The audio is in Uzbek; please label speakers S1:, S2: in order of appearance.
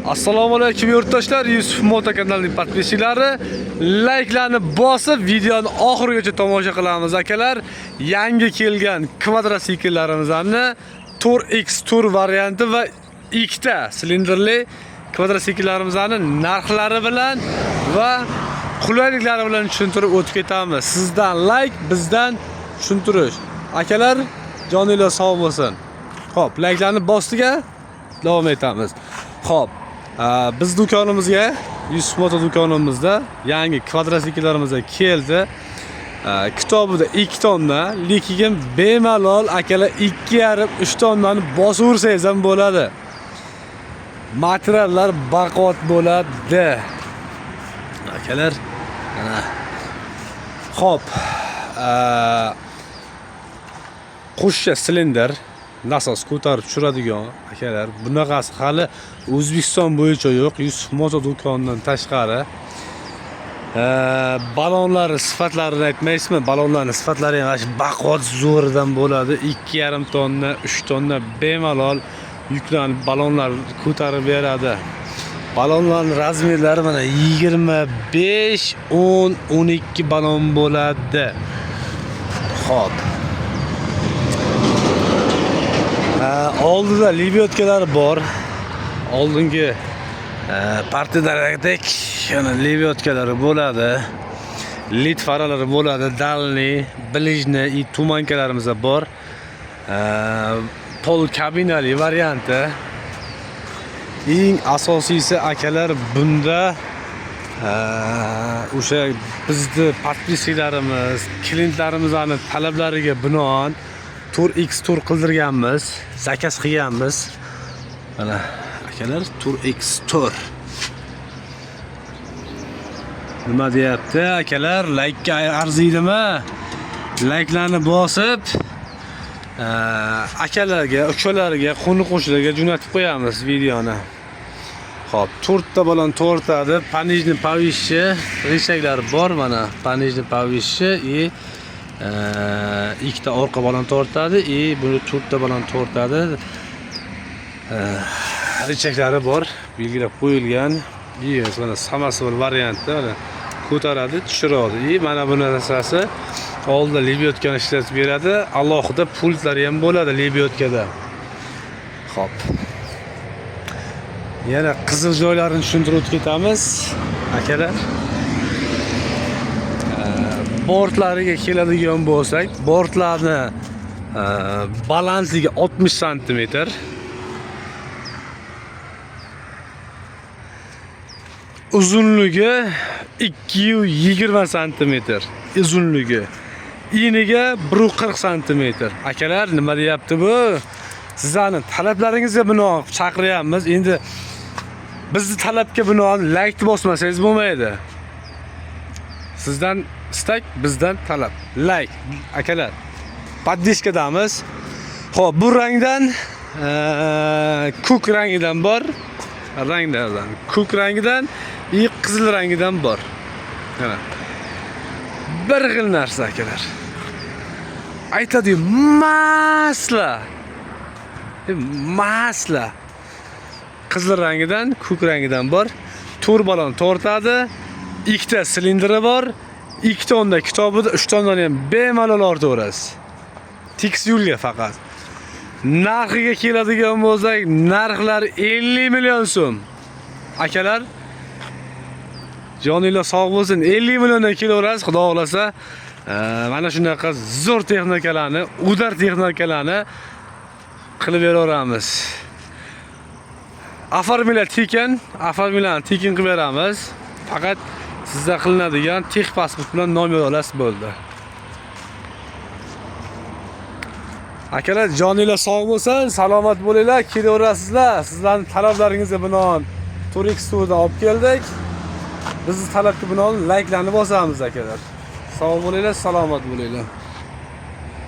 S1: Assalomu alaykum yurtdoshlar, Yusuf Moto kanalining podpischilari, like'larni bosib videoni oxirigacha tomosha qilamiz akalar. Yangi kelgan kvadrotsikllarimizni Tour X Tour varianti va ikkita silindrli kvadrotsikllarimizni narxlari bilan va qulayliklari bilan tushuntirib o'tib ketamiz. Sizdan like, bizdan tushuntirish. Akalar, joninglar sog' bo'lsin. Xo'p, like'larni bosdiga davom etamiz. Xo'p, biz do'konimizga, Yusuf Moto do'konimizda yangi kvadrotsiklarimiz keldi. Kitobida 2 tonna, lekin bemalol akalar 2,5-3 tonnani bosaversangiz ham bo'ladi. Materiallar baquvvat bo'ladi. Akalar, mana. Xo'p, qo'shcha silindr nasos ko'tarib tushiradigan akalar, bunaqasi hali O'zbekiston bo'yicha yo'q. Yusuf Moto do'konidan tashqari. Balonlari sifatlarini aytmaysizmi? Balonlarning sifatlari ham shu baquvvat zo'ridan bo'ladi. 2,5 tonna, 3 tonna bemalol yuklanib balonlar ko'tarib beradi. Balonlarning razmerlari mana 25, 10, 12 balon bo'ladi. Xo'p. Oldida libyotkalari bor. Oldingi partiyalardek yana libyotkalari bo'ladi. Led faralari bo'ladi, dalni, bilijni, tumankalarimiz bor. Pol kabinali varianti. Eng asosiysi akalar, bunda o'sha bizning podpischilarimiz, klientlarimizning talablariga binoan Tour X Tour qildirganmiz, zakaz qilganmiz. Mana akalar, Tour X Tour. Nima deyapti akalar? Like ga arziydimi? Like'larni bosib, akalarga, ukalarga, qo'ni-qo'shnilarga jo'natib qo'yamiz videoni. Xo'p, 4 ta balon tortadi, panijni pavishi, reshaklari bor mana, panijni pavishi ikkita orqa balon tortadi, buni 4 ta balon tortadi. Rechaklari bor, belgilab qo'yilgan. Mana samasol variantda ko'taradi, tushiradi. Mana bu narsasi oldida libyotkani ishlatib beradi. Alohida pultlari ham bo'ladi libyotkada. Xo'p. Yana qizil joylarini tushuntirib ketamiz akalar. Bortlariga keladigan bo'lsak, bortlarni balandligi 60 sm. Uzunligi 220 sm. Uzunligi. Eniga 140 sm. Akalar, nima deyapti bu? Sizlarning talablaringizga binoan chaqiryapmiz. Endi bizning talabga binoan like bosmasangiz bo'lmaydi. Sizdan istak, bizdan talab. Like akalar. Podpishkadamiz. Xo'p, bu rangdan ko'k rangidan bor. Ranglardan ko'k rangidan, qizil rangidan bor. Mana. Bir xil narsa akalar. Aytadi, masla. Masla. Qizil rangidan, ko'k rangidan bor. To'r balon tortadi. Ikkita silindri bor. 2 tonna kitobida 3 tonnani ham bemalol ortaverasiz. Tix yo'lga faqat. Narxiga keladigan bo'lsak, narxlar 50 million so'm. Akalar, joninglar sog' bo'lsin. 50 milliondan kelaverasiz, xudo xolasa. Mana shunaqa zo'r texnikalarni, udar texnikalarni qilib beraveramiz. Aformilar tekin qilib beramiz. Faqat sizda qilinadigan tex pasport bilan nomer olasiz bo'ldi. Akalar, joninglar sog' bo'lsin, salomat bo'linglar, kelaverasizlar. Sizlarning talablaringizga binoan Tour X Tourdan olib keldik. Bizning talabga binoan like'larni bosamiz akalar. Sog' bo'linglar, salomat bo'linglar.